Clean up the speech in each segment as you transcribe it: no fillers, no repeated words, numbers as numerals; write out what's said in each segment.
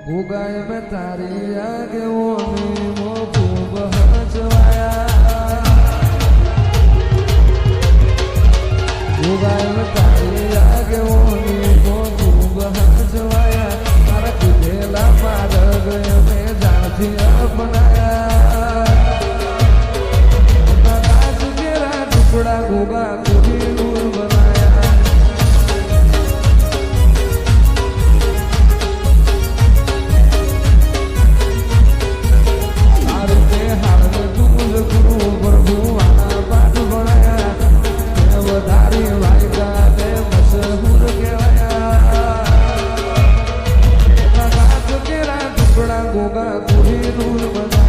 ઉગાય મેં તારી આગેઓની મો ખૂબ હચવાયા ઉગાય મેં તારી આગેઓની મો ખૂબ હચવાયા તારા કીધેલા માર્ગ મેં જાણથી અપનાયા ટુકડા ગોગા કુટી નૂર બનાયા તારે હાલ તુલ ગુરુ પ્રભુ આના પાઠ ભણાયા વધારી વાયકા તે મશહૂર કહેવાયા ટુકડા ગોગા કુટી નૂર બનાયા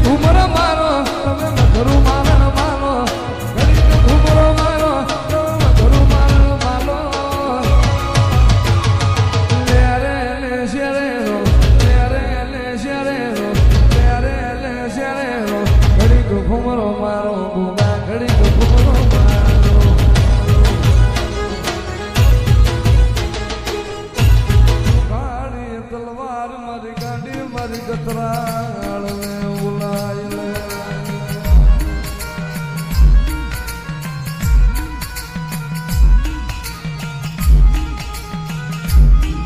ઘુમર મારો તમે મધરું મારણ મારો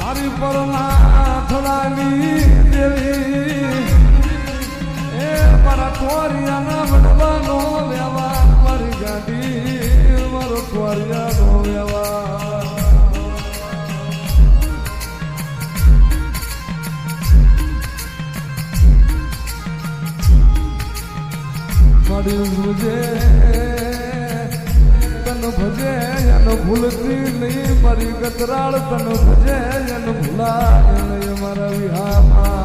મારી પરના થોડાની દેવી એ મારા ટોરિયાના વડવાનો વ્યવહાર મારી ગાડી મારો ટોરિયાનો વ્યવહાર મારી ભૂજે તન ભજે એને ભૂલતી નહીં મારી ગતરાળ તન ભજે એને ભૂલાય નહીં મારા વિહામાં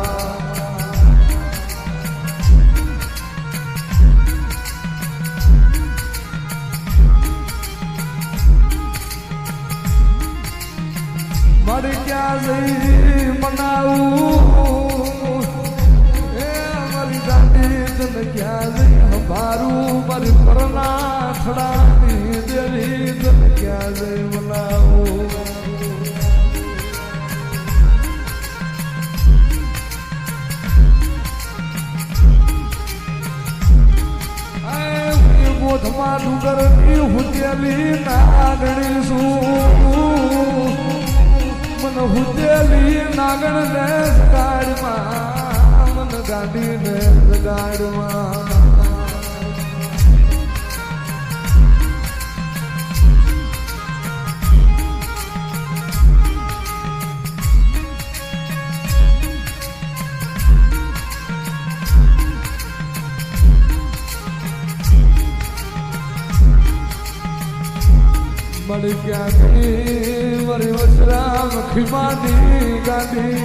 મારી ક્યાં જઈ મનાવું એ મારી દાદી તને ક્યાં જઈ હંભારું મારી પરના થડાની દેવી તને ક્યાં જઈ મનાવું ગોધમાં ડુંગરની હુતેલી નાગણી શું મને હુતેલી નાગણ ને ગાડમાં મને ગાડી ને ગાડમાં મળી ક્યાં ગઈ વરી વસરા મખીમાની ગાડી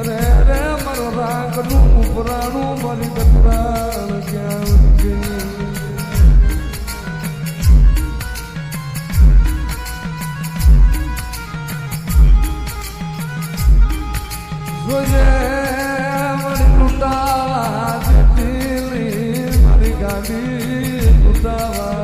રે રે મારો રાગનું ઉપરાણું મારી ગતરાળ ક્યાં ગઈ જોજે મારી લૂંટાવા જેટલી મારી ગાડી લૂંટાવા